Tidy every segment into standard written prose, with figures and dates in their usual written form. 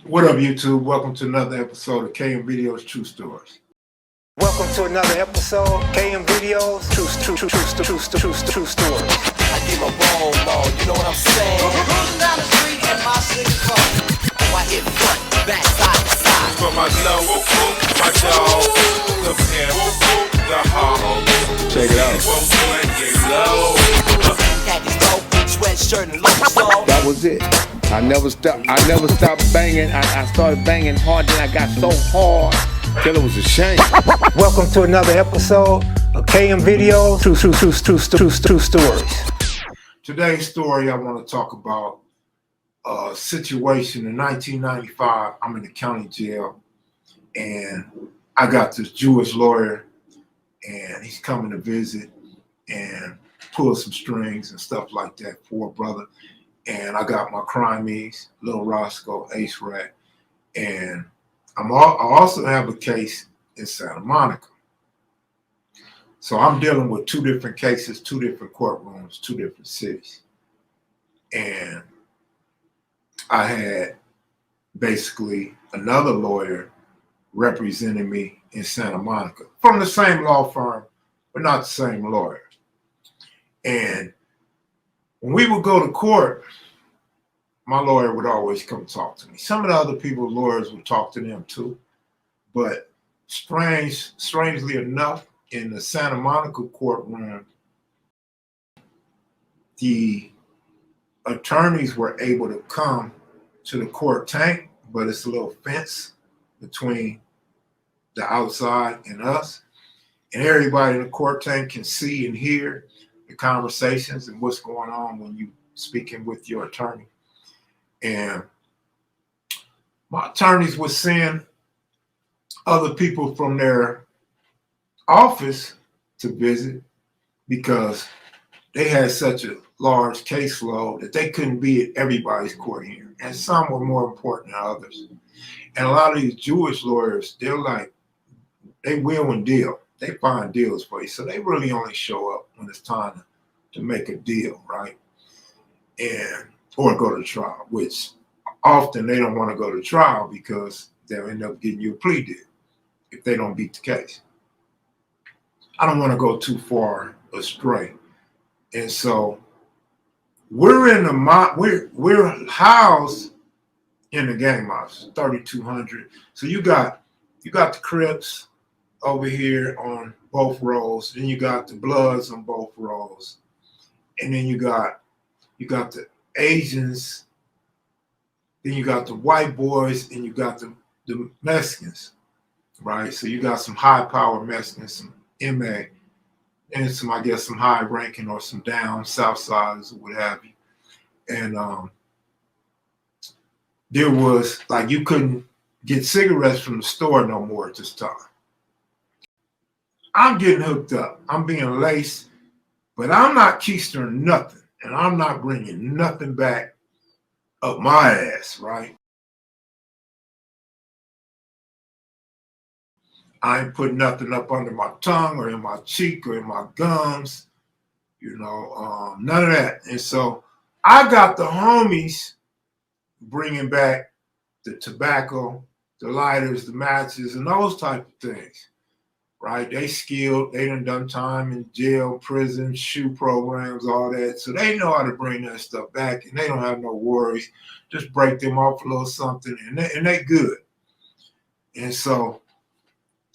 What up, YouTube? Welcome to another episode of KM Videos True Stories. Welcome to another episode, KM Videos True Stories. I get my roll on, you know what I'm saying? Cruising down the street in my city car. I hit front, back, side to side. For my love, my dog, the pimp, the hog. Check it out. Had this dope, sweatshirt and loafers on. That was it. I never stopped banging. I started banging hard, then I got so hard till it was a shame. Welcome to another episode of KM Videos True Stories. Today's story, I want to talk about a situation in 1995. I'm in the county jail, and I got this Jewish lawyer, and he's coming to visit and pull some strings and stuff like that for a brother. And I got my crimees, Little Roscoe, Ace Rat, and I also have a case in Santa Monica. So I'm dealing with two different cases, two different courtrooms, two different cities. And I had basically another lawyer representing me in Santa Monica from the same law firm, but not the same lawyer. And when we would go to court, my lawyer would always come talk to me. Some of the other people's lawyers would talk to them too. But strangely enough, in the Santa Monica courtroom, the attorneys were able to come to the court tank, but it's a little fence between the outside and us. And everybody in the court tank can see and hear the conversations and what's going on when you speaking with your attorney. And my attorneys would send other people from their office to visit because they had such a large caseload that they couldn't be at everybody's court hearing. And some were more important than others. And a lot of these Jewish lawyers, they will and deal. They find deals for you. So they really only show up when it's time to make a deal, right? Or go to trial, which often they don't want to go to trial because they'll end up getting you a plea deal if they don't beat the case. I don't want to go too far astray. And so we're housed in the gang house, 3,200. So you got the Crips over here on both rows, then you got the Bloods on both rows, and then you got the Asians, then you got the white boys, and you got the Mexicans, right? So you got some high power Mexicans, some MA, and some high ranking or some down South Siders or what have you. And there was you couldn't get cigarettes from the store no more at this time. I'm getting hooked up. I'm being laced, but I'm not keistering nothing. And I'm not bringing nothing back up my ass, right? I ain't putting nothing up under my tongue or in my cheek or in my gums, none of that. And so I got the homies bringing back the tobacco, the lighters, the matches, and those type of things. Right? They skilled, they done time in jail, prison, shoe programs, all that. So they know how to bring that stuff back and they don't have no worries. Just break them off a little something and they good. And so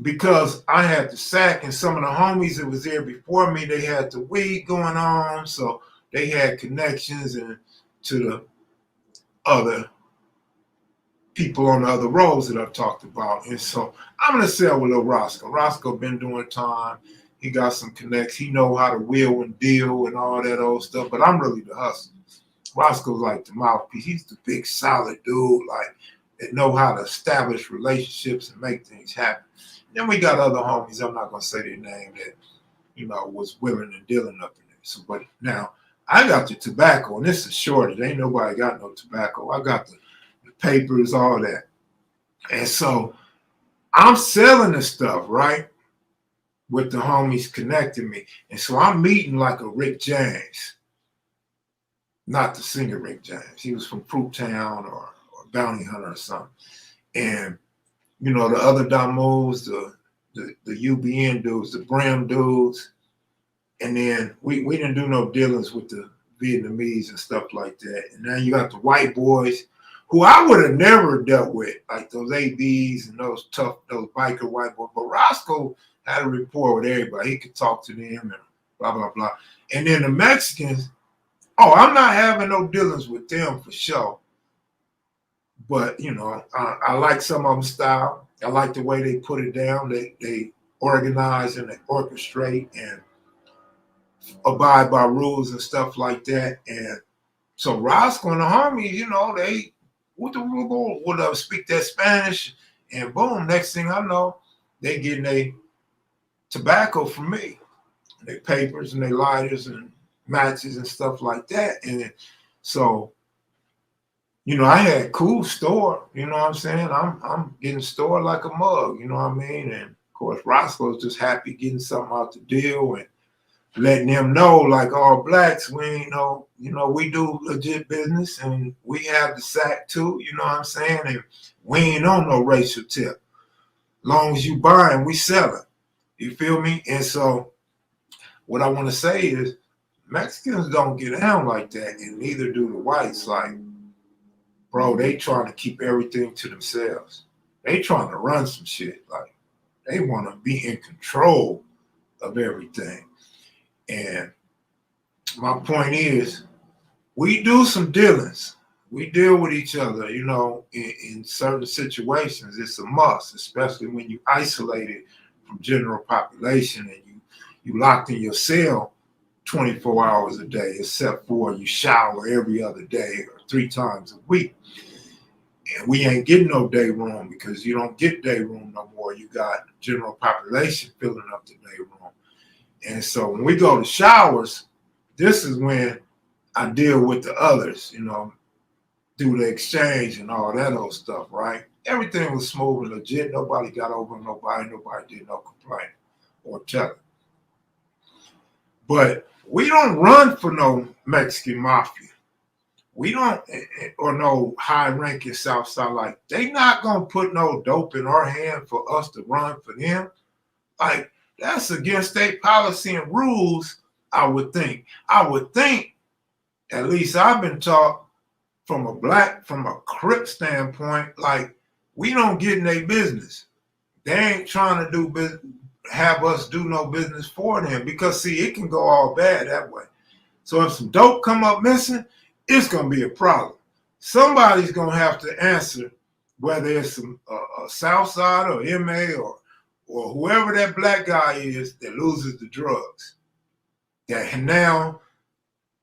because I had the sack and some of the homies that was there before me, they had the weed going on. So they had connections and to the other people on the other roads that I've talked about. And so I'm going to sell with Little Roscoe. Roscoe been doing time. He got some connects. He know how to wheel and deal and all that old stuff. But I'm really the hustler. Roscoe's like the mouthpiece. He's the big solid dude, that know how to establish relationships and make things happen. Then we got other homies. I'm not going to say their name that, was willing and dealing up in there. So, but now I got the tobacco, and this is shortage. Ain't nobody got no tobacco. I got the papers, all that. And so I'm selling the stuff, right? With the homies connecting me. And so I'm meeting like a Rick James. Not the singer Rick James. He was from Fruit Town or bounty hunter or something. And, you know, the other Damos, the UBN dudes, the Brim dudes, and then we didn't do no dealings with the Vietnamese and stuff like that. And now you got the white boys who I would have never dealt with, like those ABs and those biker white boys. But Roscoe had a rapport with everybody. He could talk to them and blah, blah, blah. And then the Mexicans, I'm not having no dealings with them for sure. But, you know, I like some of them style. I like the way they put it down. They organize and they orchestrate and abide by rules and stuff like that. And so Roscoe and the homies, you know, they would speak that Spanish, and boom, next thing I know, they getting their tobacco from me, their papers and their lighters and matches and stuff like that. And so, you know, I had cool store, you know what I'm saying? I'm getting stored like a mug, you know what I mean? And of course, Roscoe's just happy getting something out the deal and letting them know, like, all blacks, we ain't know, you know, we do legit business and we have the sack too, you know what I'm saying? And we ain't on no racial tip. Long as you buying, we selling. You feel me? And so what I want to say is Mexicans don't get down like that, and neither do the whites. Like, bro, they trying to keep everything to themselves. They trying to run some shit. Like, they want to be in control of everything. And my point is, we do some dealings. We deal with each other, you know, in certain situations. It's a must, especially when you isolated from general population and you locked in your cell 24 hours a day, except for you shower every other day or 3 times a week. And we ain't getting no day room because you don't get day room no more. You got general population filling up the day room. And so when we go to showers, this is when I deal with the others, you know, do the exchange and all that old stuff, right? Everything was smooth and legit. Nobody got over nobody. Nobody did no complaint or telling. But we don't run for no Mexican mafia. We don't, or no high-ranking Southside. Like, they not going to put no dope in our hand for us to run for them. Like, that's against state policy and rules, I would think. I would think, at least I've been taught from a Crip standpoint, like, we don't get in their business. They ain't trying to do business, have us do no business for them, because, see, it can go all bad that way. So if some dope come up missing, it's going to be a problem. Somebody's going to have to answer, whether it's a Southside or MA or whoever that black guy is that loses the drugs, that now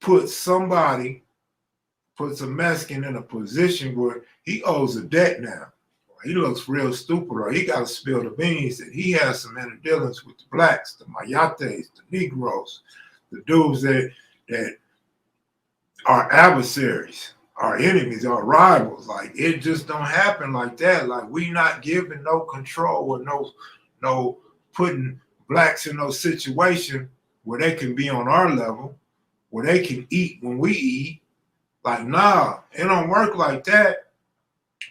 puts a Mexican in a position where he owes a debt now. He looks real stupid, or he got to spill the beans that he has some inner dealings with the blacks, the Mayates, the Negroes, the dudes that are adversaries, our enemies, our rivals. Like, it just don't happen like that. Like, we not giving no control or no putting blacks in no situation where they can be on our level, where they can eat when we eat. Like, nah, it don't work like that.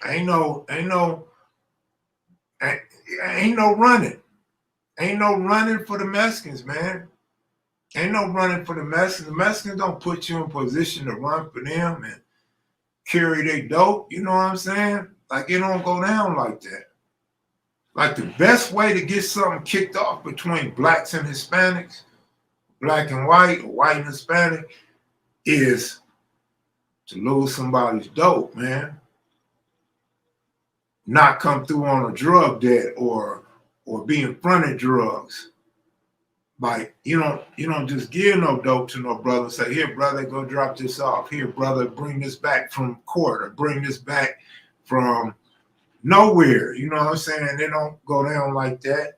Ain't no running. Ain't no running for the Mexicans, man. Ain't no running for the Mexicans. The Mexicans don't put you in position to run for them and carry their dope. You know what I'm saying? Like, it don't go down like that. Like, the best way to get something kicked off between blacks and Hispanics, black and white, or white and Hispanic, is to lose somebody's dope, man. Not come through on a drug debt or be in front of drugs. Like, you don't just give no dope to no brother and say, here, brother, go drop this off. Here, brother, bring this back from court, or bring this back from nowhere. You know what I'm saying? They don't go down like that.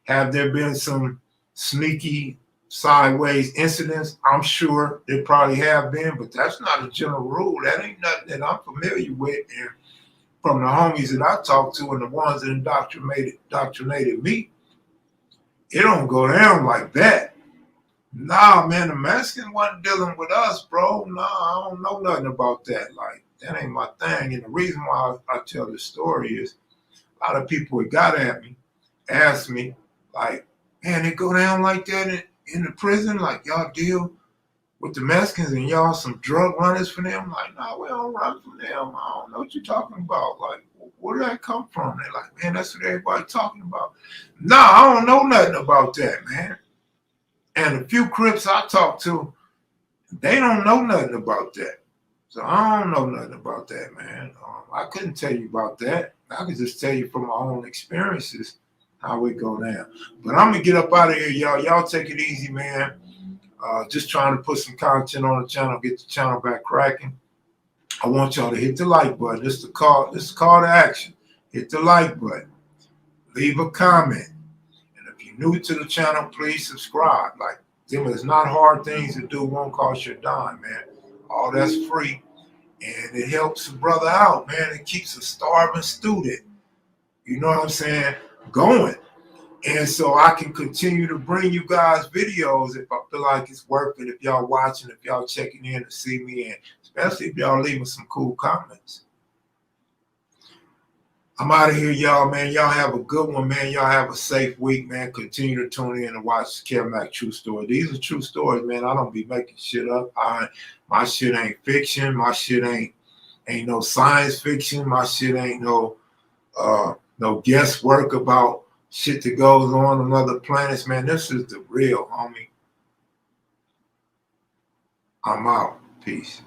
Have there been some sneaky sideways incidents? I'm sure there probably have been, but that's not a general rule. That ain't nothing that I'm familiar with. And from the homies that I talk to and the ones that indoctrinated me, it don't go down like that. Nah, man, the Mexicans wasn't dealing with us, bro. Nah, I don't know nothing about that. Like, That ain't my thing. And the reason why I tell this story is a lot of people that got at me, asked me, like, man, it go down like that in the prison? Like, y'all deal with the Mexicans and y'all some drug runners for them? Like, no, we don't run from them. I don't know what you're talking about. Like, where did that come from? They're like, man, that's what everybody talking about. No, I don't know nothing about that, man. And the few Crips I talk to, they don't know nothing about that. So I don't know nothing about that, man. I couldn't tell you about that. I could just tell you from my own experiences how it go down. But I'm gonna get up out of here, y'all. Y'all take it easy, man. Just trying to put some content on the channel, get the channel back cracking. I want y'all to hit the like button. This is the call to action. Hit the like button. Leave a comment. And if you're new to the channel, please subscribe. Like, them is not hard things to do, won't cost you a dime, man. All that's free. And it helps a brother out, man. It keeps a starving student, you know what I'm saying, going. And so I can continue to bring you guys videos if I feel like it's working, if y'all watching, if y'all checking in to see me, and especially if y'all leaving some cool comments. I'm out of here, y'all, man. Y'all have a good one, man. Y'all have a safe week, man. Continue to tune in and watch Kev Mac True Story. These are true stories, man. I don't be making shit up. My shit ain't fiction. My shit ain't no science fiction. My shit ain't no guesswork about shit that goes on other planets, man. This is the real, homie. I'm out. Peace.